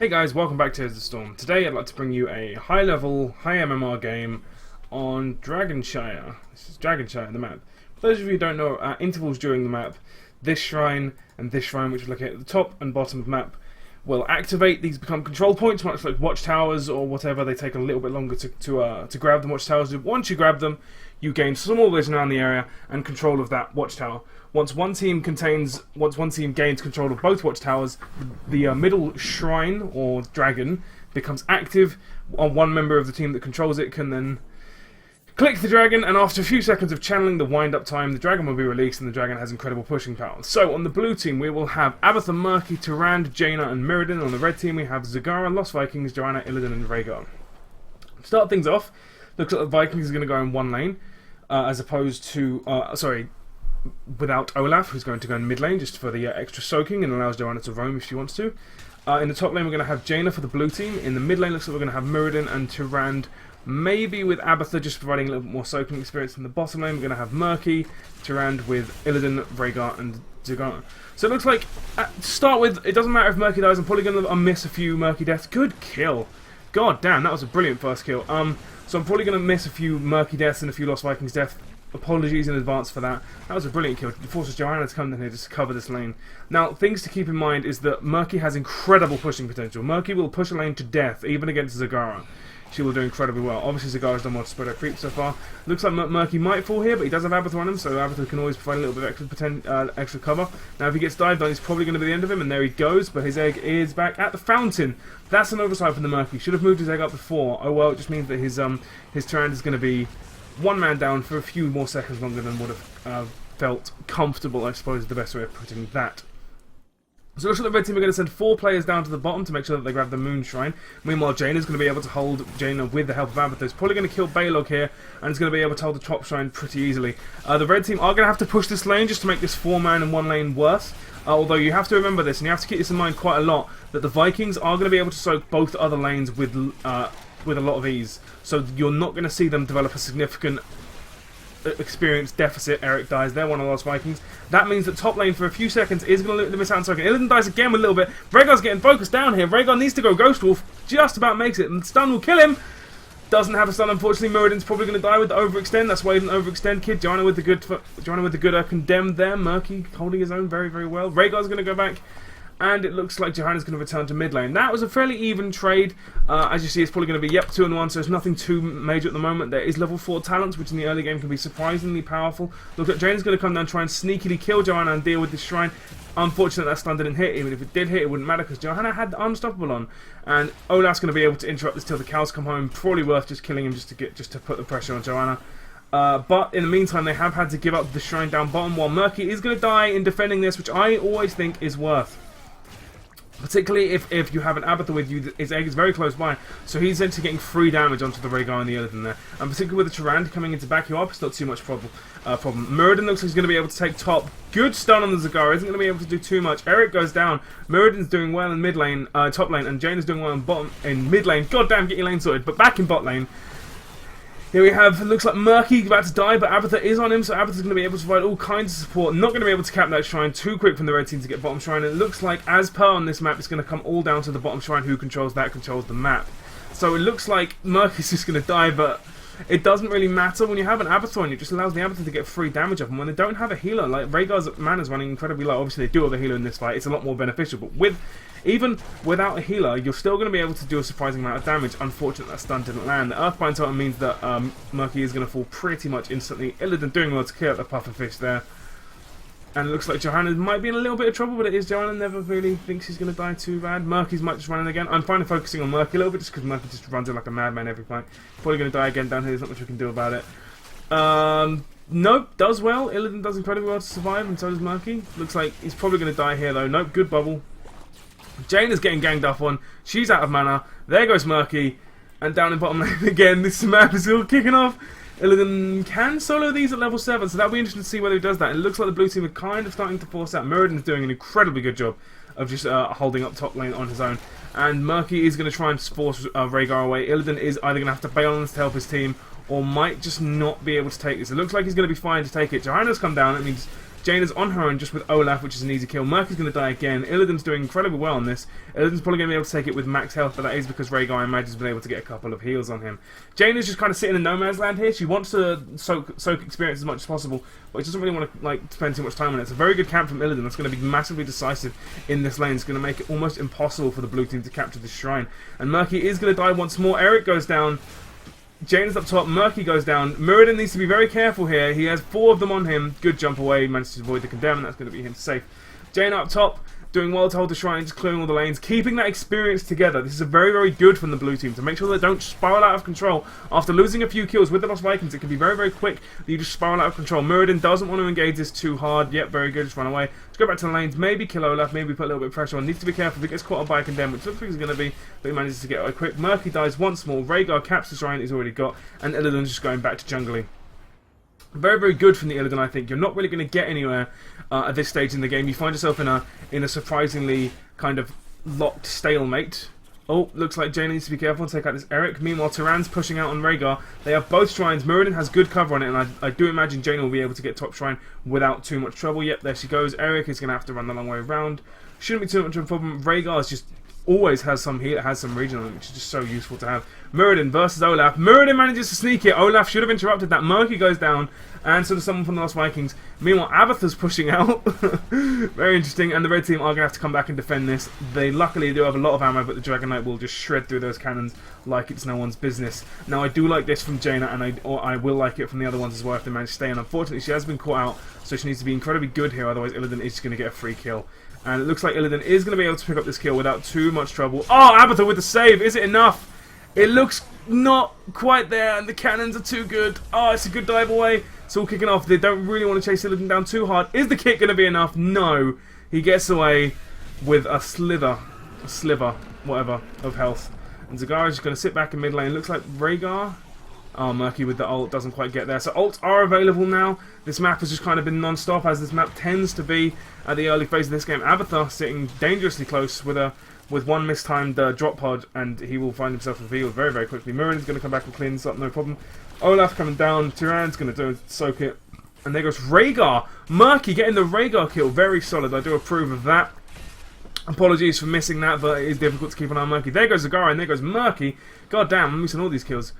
Hey guys, welcome back to Tears of the Storm. Today I'd like to bring you a high-level, high MMR game on Shire. This is Shire, the map. For those of you who don't know, at intervals during the map, this shrine and this shrine, which we're looking at the top and bottom of the map, will activate. These become control points, much like watchtowers or whatever. They take a little bit longer to grab than watchtowers do. Once you grab them, you gain small vision around the area and control of that watchtower. Once one team gains control of both watchtowers, the middle shrine or dragon becomes active. One member of the team that controls it can then click the dragon, and after a few seconds of channeling the wind-up time, the dragon will be released, and the dragon has incredible pushing power. So, on the blue team, we will have Abathur, Murky, Tyrande, Jaina, and Mirrodin. On the red team, we have Zagara, Lost Vikings, Joanna, Illidan, and Rhaegar. To start things off, looks like the Vikings are going to go in one lane, as opposed to, without Olaf, who's going to go in mid lane, just for the extra soaking, and allows Joanna to roam if she wants to. In the top lane, we're going to have Jaina for the blue team. In the mid lane, looks like we're going to have Mirrodin and Tyrande, maybe with Abathur just providing a little bit more soaking experience. In the bottom lane, we're going to have Murky, Tyrande with Illidan, Rhaegar, and Zagara. So it looks like, to start with, it doesn't matter if Murky dies, I'm probably going to miss a few Murky deaths. Good kill! God damn, that was a brilliant first kill. So I'm probably going to miss a few Murky deaths and a few Lost Vikings deaths. Apologies in advance for that. That was a brilliant kill. It forces Joanna to come in here just to cover this lane. Now, things to keep in mind is that Murky has incredible pushing potential. Murky will push a lane to death, even against Zagara. She will do incredibly well. Obviously, Zagara's done well to spread her creep so far. Looks like Murky might fall here, but he does have Abathur on him, so Abathur can always provide a little bit of extra cover. Now, if he gets dived on, it's probably going to be the end of him, and there he goes, but his egg is back at the fountain. That's an oversight from the Murky. Should have moved his egg up before. Oh well, it just means that his Tyrande is going to be one man down for a few more seconds longer than would have felt comfortable, I suppose is the best way of putting that. So it looks like the red team are going to send 4 players down to the bottom to make sure that they grab the Moon Shrine. Meanwhile, Jaina's going to be able to hold Jaina with the help of Abathur. He's probably going to kill Balog here, and he's going to be able to hold the top shrine pretty easily. The red team are going to have to push this lane just to make this 4-man and 1 lane worse. Although you have to remember this, and you have to keep this in mind quite a lot, that the Vikings are going to be able to soak both other lanes with a lot of ease. So you're not going to see them develop a significant experience deficit. Eric dies. They're one of the Lost Vikings. That means that top lane for a few seconds is going to miss out on soaking. Illidan dies again with a little bit. Rhaegar's getting focused down here. Rhaegar needs to go Ghost Wolf. Just about makes it. And stun will kill him. Doesn't have a stun, unfortunately. Mirrodin's probably going to die with the overextend. That's why he didn't overextend, kid. Joanna with the good condemned there. Murky holding his own very, very well. Rhaegar's going to go back. And it looks like Johanna's going to return to mid lane. That was a fairly even trade. As you see, it's probably going to be 2-1, so it's nothing too major at the moment. There is level 4 talents, which in the early game can be surprisingly powerful. Look at Jane's going to come down, try and sneakily kill Johanna and deal with this shrine. Unfortunately, that stun didn't hit. Even if it did hit, it wouldn't matter because Johanna had the Unstoppable on. And Olaf's going to be able to interrupt this till the cows come home. Probably worth just killing him just to put the pressure on Johanna. But in the meantime, they have had to give up the shrine down bottom, while Murky is going to die in defending this, which I always think is worth. Particularly if you have an Abathur with you, his egg is very close by, so he's essentially getting free damage onto the Rhaegar and the Illidan there. And particularly with the Tyrande coming in to back you up, it's not too much problem. Mirrodin looks like he's going to be able to take top. Good stun on the Zagara, isn't going to be able to do too much. Eric goes down. Mirrodin's doing well in mid lane, top lane, and Jaina's doing well in mid lane. God damn, get your lane sorted. But back in bot lane, here we have, it looks like Murky about to die, but Abathur is on him, so Abathur's going to be able to provide all kinds of support. Not going to be able to cap that shrine too quick from the red team to get bottom shrine. It looks like, as per on this map, it's going to come all down to the bottom shrine. Who controls that controls the map. So it looks like Murky's just going to die, but it doesn't really matter. When you have an Abathur on, it just allows the Abathur to get free damage off them. When they don't have a healer, like Rhaegar's mana's running incredibly low. Obviously, they do have a healer in this fight. It's a lot more beneficial, but even without a healer, you're still going to be able to do a surprising amount of damage. Unfortunately, that stun didn't land. The Earthbind totem means that Murky is going to fall pretty much instantly. Illidan doing well to clear out the pufferfish there. And it looks like Johanna might be in a little bit of trouble, but it is Johanna. Never really thinks he's going to die too bad. Murky's might just run in again. I'm finally focusing on Murky a little bit just because Murky just runs in like a madman every fight. Probably going to die again down here. There's not much we can do about it. Nope, does well. Illidan does incredibly well to survive, and so does Murky. Looks like he's probably going to die here though. Nope, good bubble. Jaina's getting ganged up on. She's out of mana. There goes Murky. And down in bottom lane again. This map is still kicking off. Illidan can solo these at level 7, so that'll be interesting to see whether he does that. It looks like the blue team are kind of starting to force out. Mirrodin's doing an incredibly good job of just holding up top lane on his own. And Murky is going to try and force Rhaegar away. Illidan is either going to have to bail on this to help his team, or might just not be able to take this. It looks like he's going to be fine to take it. Johanna's come down. That means Jaina's on her own just with Olaf, which is an easy kill. Murky's going to die again. Illidan's doing incredibly well on this. Illidan's probably going to be able to take it with max health, but that is because Rhaegar, I imagine, has been able to get a couple of heals on him. Jaina's just kind of sitting in no man's land here. She wants to soak experience as much as possible, but she doesn't really want to spend too much time on it. It's a very good camp from Illidan. That's going to be massively decisive in this lane. It's going to make it almost impossible for the blue team to capture this shrine. And Murky is going to die once more. Eric goes down. Jaina's up top, Murky goes down. Muradin needs to be very careful here. He has 4 of them on him. Good jump away, managed to avoid the condemn, and that's going to be him safe. Jaina up top, doing well to hold the shrine, just clearing all the lanes, keeping that experience together. This is very, very good from the blue team to make sure they don't spiral out of control. After losing a few kills with the Lost Vikings, it can be very, very quick that you just spiral out of control. Muradin doesn't want to engage this too hard. Yep, very good, just run away. Let's go back to the lanes, maybe kill Olaf, maybe put a little bit of pressure on. Needs to be careful if he gets caught up by a condemn, which looks like he's going to be, but he manages to get away quick. Murky dies once more. Rhaegar caps the shrine he's already got, and Illidan's just going back to jungling. Very, very good from the Illidan, I think. You're not really going to get anywhere at this stage in the game. You find yourself in a surprisingly kind of locked stalemate. Oh, looks like Jaina needs to be careful and take out this Eric. Meanwhile, Tyrann's pushing out on Rhaegar. They have both shrines. Muradin has good cover on it, and I do imagine Jaina will be able to get top shrine without too much trouble. Yep, there she goes. Eric is going to have to run the long way around. Shouldn't be too much of a problem. Rhaegar is just always has some heal, has some regen on it, which is just so useful to have. Muradin versus Olaf. Muradin manages to sneak it. Olaf should have interrupted that. Murky goes down, and so does someone from the Lost Vikings. Meanwhile, Abatha's pushing out. Very interesting, and the red team are going to have to come back and defend this. They luckily do have a lot of ammo, but the Dragon Knight will just shred through those cannons like it's no one's business. Now, I do like this from Jaina, and I will like it from the other ones as well if they manage to stay in. Unfortunately, she has been caught out, so she needs to be incredibly good here, otherwise Illidan is just going to get a free kill. And it looks like Illidan is going to be able to pick up this kill without too much trouble. Oh, Abatha with the save. Is it enough? It looks not quite there, and the cannons are too good. Oh, it's a good dive away. It's all kicking off. They don't really want to chase Illidan down too hard. Is the kick going to be enough? No. He gets away with a sliver, whatever, of health. And Zagara is just going to sit back in mid lane. Looks like Rhaegar. Oh, Murky with the ult doesn't quite get there. So ults are available now. This map has just kind of been non-stop, as this map tends to be at the early phase of this game. Abatha sitting dangerously close with one mistimed drop pod, and he will find himself revealed very, very quickly. Muradin's going to come back and clean this up, no problem. Olaf coming down. Tyrann's going to soak it. And there goes Rhaegar. Murky getting the Rhaegar kill. Very solid. I do approve of that. Apologies for missing that, but it is difficult to keep an eye on Murky. There goes Zagara, and there goes Murky. God damn, I'm missing all these kills.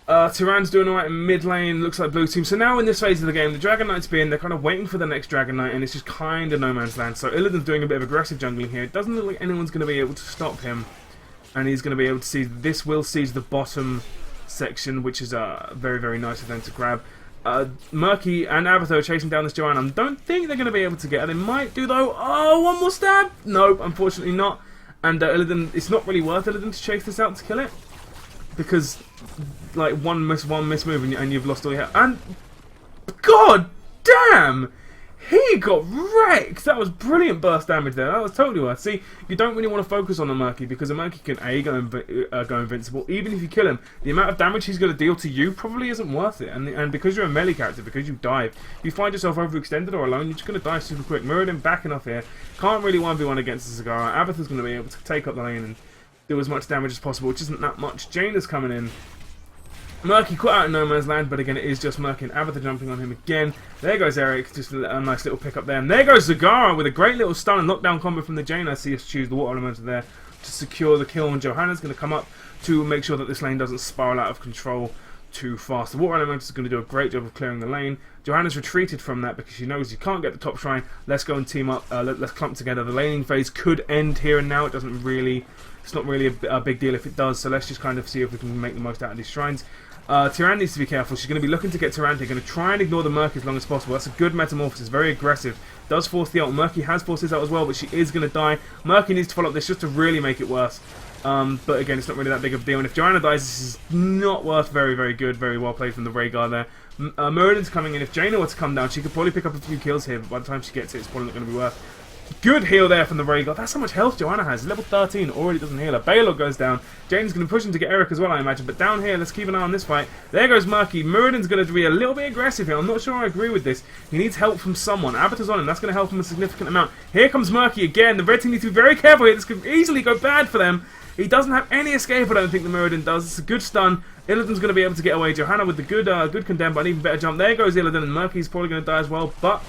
Tyrann's doing alright in mid lane, looks like blue team. So now in this phase of the game, the Dragon Knight's been, they're kind of waiting for the next Dragon Knight, and it's just kind of no man's land. So Illidan's doing a bit of aggressive jungling here. It doesn't look like anyone's going to be able to stop him, and he's going to be able to seize, this will seize the bottom section, which is very, very nice of them to grab. Murky and Abatha are chasing down this Joanna. I don't think they're going to be able to get her. They might do though. Oh, one more stab! Nope, unfortunately not. And Illidan, it's not really worth Illidan to chase this out to kill it, because like one miss move and you've lost all your health. And god damn, he got wrecked. That was brilliant burst damage there. That was totally worth. See, you don't really want to focus on a Murky, because a Murky can go invincible. Even if you kill him, the amount of damage he's going to deal to you probably isn't worth it. And because you're a melee character, because you dive, you find yourself overextended or alone, you're just going to die super quick. Muradin backing off here. Can't really 1v1 against the Zagara. Abatha's going to be able to take up the lane and do as much damage as possible, which isn't that much. Jaina's coming in. Murky caught out in no man's land, but again it is just Murky and Abatha jumping on him again. There goes Eric, just a nice little pick up there. And there goes Zagara with a great little stun and knockdown combo from the Jaina. See us choose the water elemental there to secure the kill, and Johanna's going to come up to make sure that this lane doesn't spiral out of control too fast. The water elemental is going to do a great job of clearing the lane. Johanna's retreated from that because she knows you can't get the top shrine. Let's go and team up, let's clump together. The laning phase could end here and now. It doesn't really, it's not really a big deal if it does, so let's just kind of see if we can make the most out of these shrines. Tyrann needs to be careful. She's going to be looking to get Tyrann. They're going to try and ignore the Murky as long as possible. That's a good metamorphosis, very aggressive. Does force the ult. Murky has forced this out as well, but she is going to die. Murky needs to follow up this just to really make it worse. But again, it's not really that big of a deal. And if Joanna dies, this is not worth. Very, very good. Very well played from the Rhaegar there. Muradin's coming in. If Jaina were to come down, she could probably pick up a few kills here, but by the time she gets it, it's probably not going to be worth. Good heal there from the Rhaegar. That's how much health Joanna has. Level 13 already doesn't heal her. Baelor goes down. Jane's going to push him to get Eric as well, I imagine. But down here, let's keep an eye on this fight. There goes Murky. Muradin's going to be a little bit aggressive here. I'm not sure I agree with this. He needs help from someone. Abatha's on him. That's going to help him a significant amount. Here comes Murky again. The red team needs to be very careful here. This could easily go bad for them. He doesn't have any escape, I don't think the Muradin does. It's a good stun. Illidan's going to be able to get away. Johanna with the good condemn, but an even better jump. There goes Illidan, and Murky's probably going to die as well. But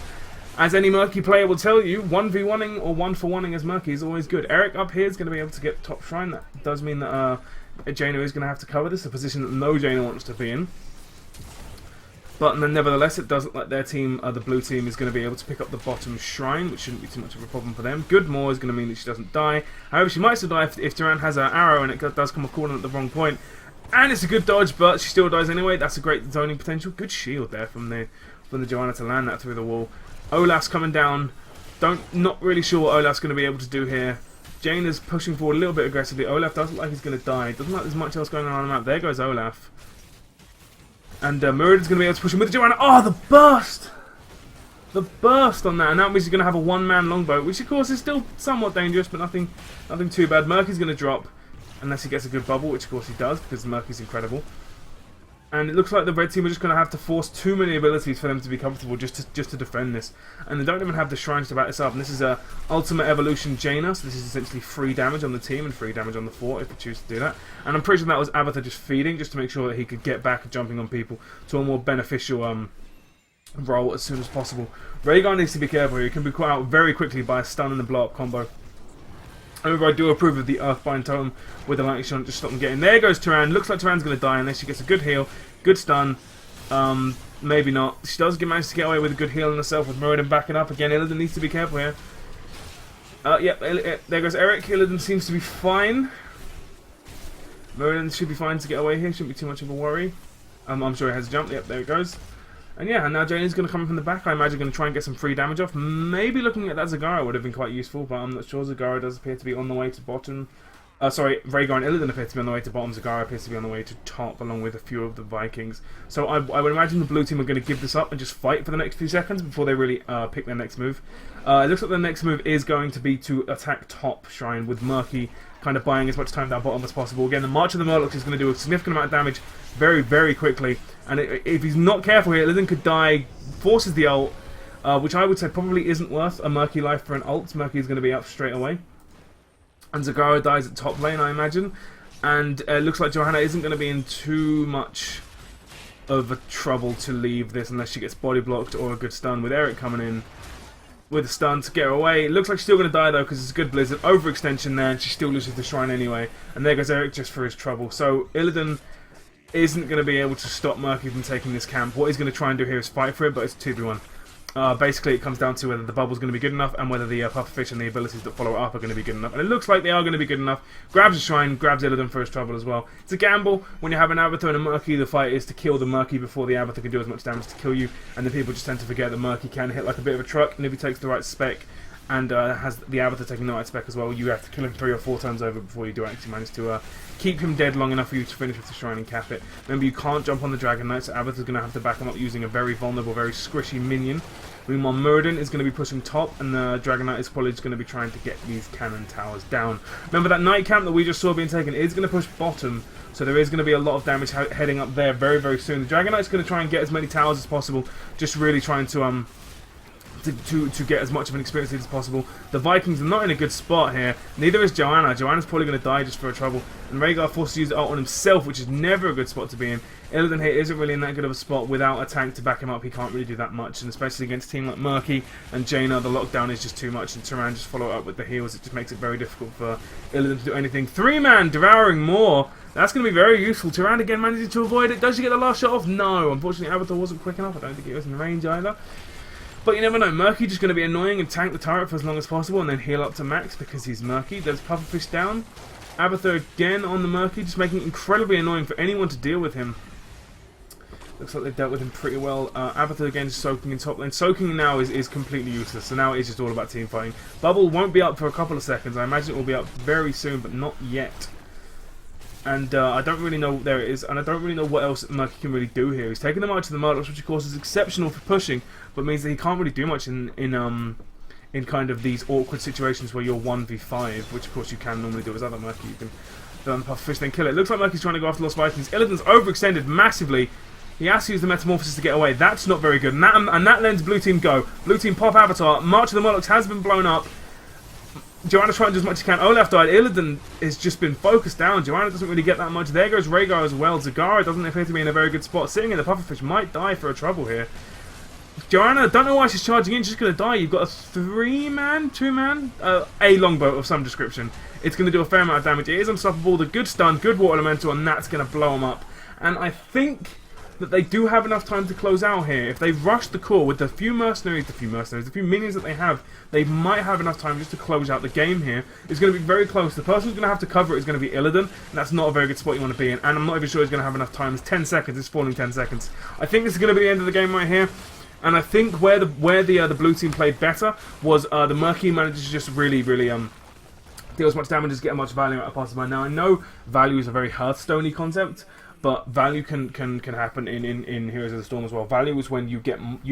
As any Murky player will tell you, 1v1ing or 1-for-1ing as Murky is always good. Eric up here is going to be able to get the top shrine. That does mean that Jaina is going to have to cover this, a position that no Jaina wants to be in. But nevertheless, it does look like their team, the blue team, is going to be able to pick up the bottom shrine, which shouldn't be too much of a problem for them. Good Maw is going to mean that she doesn't die. However, she might still die if Duran has her arrow and it does come a corner at the wrong point. And it's a good dodge, but she still dies anyway. That's a great zoning potential. Good shield there from the Joanna to land that through the wall. Olaf's coming down. Not really sure what Olaf's going to be able to do here. Jaina's pushing forward a little bit aggressively. Olaf doesn't look like he's going to die. Doesn't look like there's much else going on the map. There goes Olaf. And Muriden's going to be able to push him with Joanna. Oh, the burst! The burst on that. And that means he's going to have a one-man longbow, which of course is still somewhat dangerous, but nothing too bad. Murky's going to drop, unless he gets a good bubble, which of course he does, because Murky's incredible. And it looks like the red team are just going to have to force too many abilities for them to be comfortable just to defend this. And they don't even have the shrines to back this up. And this is a Ultimate Evolution Jaina, so this is essentially free damage on the team and free damage on the fort if they choose to do that. And I'm pretty sure that was Abathur just feeding, just to make sure that he could get back and jumping on people to a more beneficial role as soon as possible. Rhaegar needs to be careful here. He can be caught out very quickly by a stun and a blow-up combo. However, I do approve of the Earthbind Totem with the lightning shot, just stop them getting. There goes Turan. Looks like Turan's going to die unless she gets a good heal. Good stun. Maybe not. She does manage to get away with a good heal on herself with Muradin backing up. Again, Illidan needs to be careful here. There goes Eric. Illidan seems to be fine. Muradin should be fine to get away here. Shouldn't be too much of a worry. I'm sure he has a jump. Yep, there it goes. And yeah, and now Jaina's going to come in from the back. I imagine going to try and get some free damage off. Maybe looking at that Zagara would have been quite useful, but I'm not sure. Zagara does appear to be on the way to bottom. Sorry, Rhaegar and Illidan appear to be on the way to bottom. Zagara appears to be on the way to top, along with a few of the Vikings. So I would imagine the blue team are going to give this up and just fight for the next few seconds before they really pick their next move. It looks like the next move is going to be to attack top shrine, with Murky kind of buying as much time down bottom as possible. Again, the March of the Murlocs is going to do a significant amount of damage very, very quickly. And if he's not careful here, Illidan could die, forces the ult, which I would say probably isn't worth a Murky life for an ult. Murky is going to be up straight away. And Zagara dies at top lane, I imagine. And it looks like Johanna isn't going to be in too much of a trouble to leave this unless she gets body blocked or a good stun, with Eric coming in with a stun to get her away. It looks like she's still going to die though, because it's a good blizzard. Overextension there, and she still loses the shrine anyway. And there goes Eric just for his trouble. So Illidan isn't going to be able to stop Murky from taking this camp. What he's going to try and do here is fight for it, but it's 2v1. Basically, it comes down to whether the bubble's going to be good enough and whether the pufferfish and the abilities that follow it up are going to be good enough. And it looks like they are going to be good enough. Grabs a shrine, grabs Illidan for his trouble as well. It's a gamble. When you have an Abathur and a Murky, the fight is to kill the Murky before the Abathur can do as much damage to kill you. And then people just tend to forget that Murky can hit like a bit of a truck, and if he takes the right spec and has the Abathur taking the right spec as well, you have to kill him 3 or 4 times over before you do actually manage to keep him dead long enough for you to finish with the shrine and cap it. Remember, you can't jump on the Dragon Knight, so Abathur's going to have to back him up using a very vulnerable, very squishy minion. Meanwhile, Muradin is going to be pushing top, and the Dragon Knight is probably just going to be trying to get these cannon towers down. Remember, that Knight camp that we just saw being taken is going to push bottom, so there is going to be a lot of damage heading up there very, very soon. The Dragon Knight's going to try and get as many towers as possible, just really trying to get as much of an experience as possible. The Vikings are not in a good spot here. Neither is Joanna. Joanna's probably going to die just for her trouble. And Rhaegar forced to use ult on himself, which is never a good spot to be in. Illidan here isn't really in that good of a spot. Without a tank to back him up, he can't really do that much. And especially against a team like Murky and Jaina, the lockdown is just too much. And Turan just follow it up with the heals. It just makes it very difficult for Illidan to do anything. 3-man devouring Maw. That's going to be very useful. Turan again manages to avoid it. Does she get the last shot off? No. Unfortunately, Abathur wasn't quick enough. I don't think it was in range either. But you never know. Murky just going to be annoying and tank the turret for as long as possible and then heal up to max because he's Murky. There's Pufferfish down. Abathur again on the Murky, just making it incredibly annoying for anyone to deal with him. Looks like they've dealt with him pretty well. Abathur again just soaking in top lane. Soaking now is completely useless, so now it is just all about team fighting. Bubble won't be up for a couple of seconds. I imagine it will be up very soon, but not yet. And I don't really know, there it is, and I don't really know what else Murky can really do here. He's taking the March of the Murlocs, which of course is exceptional for pushing, but means that he can't really do much in kind of these awkward situations where you're 1v5, which of course you can normally do as other Murky. You can do the Pufferfish, then kill it. Looks like Murky's trying to go after Lost Vikings. Illidan's overextended massively. He has to use the Metamorphosis to get away. That's not very good, and that lets blue team go. Blue team pop Avatar. March of the Murlocs has been blown up. Joanna's trying to do as much as she can. Olaf died. Illidan has just been focused down. Joanna doesn't really get that much. There goes Rhaegar as well. Zagara doesn't appear to be in a very good spot. Sitting in the Pufferfish might die for a trouble here. Joanna, don't know why she's charging in. She's going to die. You've got a 3-man, 2-man, a longbow of some description. It's going to do a fair amount of damage. It is unstoppable. The good stun, good water elemental, and that's going to blow them up. And I think that they do have enough time to close out here. If they rush the core with the few minions that they have, they might have enough time just to close out the game here. It's going to be very close. The person who's going to have to cover it is going to be Illidan, and that's not a very good spot you want to be in. And I'm not even sure he's going to have enough time. It's 10 seconds. It's falling 10 seconds. I think this is going to be the end of the game right here. And I think where the blue team played better was the Murky managed to just really deal as much damage as get as much value out of Passerby. Now I know value is a very Hearthstone-y concept, but value can happen in Heroes of the Storm as well. Value is when you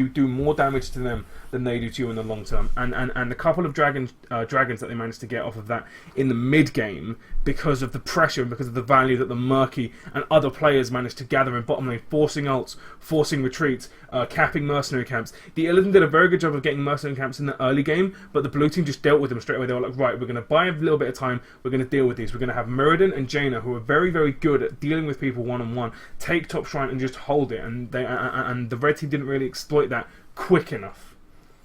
do more damage to them than they do to you in the long term. And a couple of dragons that they managed to get off of that in the mid game because of the pressure and because of the value that the Murky and other players managed to gather in bottom lane, forcing ults, forcing retreats, capping mercenary camps. The Illidan did a very good job of getting mercenary camps in the early game, but the blue team just dealt with them straight away. They were like, right, we're going to buy a little bit of time, we're going to deal with these. We're going to have Muradin and Jaina, who are very good at dealing with people one-on-one, take top shrine and just hold it, and the red team didn't really exploit that quick enough.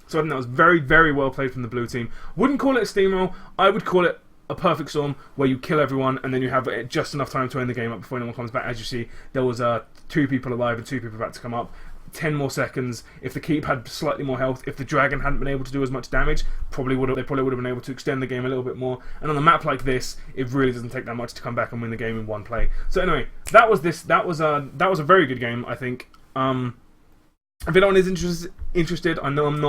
So I think that was very well played from the blue team. Wouldn't call it a steamroll, I would call it a perfect storm where you kill everyone and then you have just enough time to end the game up before anyone comes back. As you see, there was 2 people alive and 2 people about to come up. 10 more seconds. If the keep had slightly more health, if the dragon hadn't been able to do as much damage, they probably would have been able to extend the game a little bit more. And on a map like this, it really doesn't take that much to come back and win the game in one play. So anyway, that was a very good game, I think. If anyone is interested, I know I'm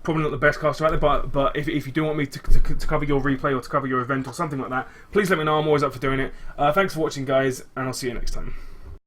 probably not the best caster out there, but if you do want me to cover your replay or to cover your event or something like that, please let me know. I'm always up for doing it. Thanks for watching, guys, and I'll see you next time.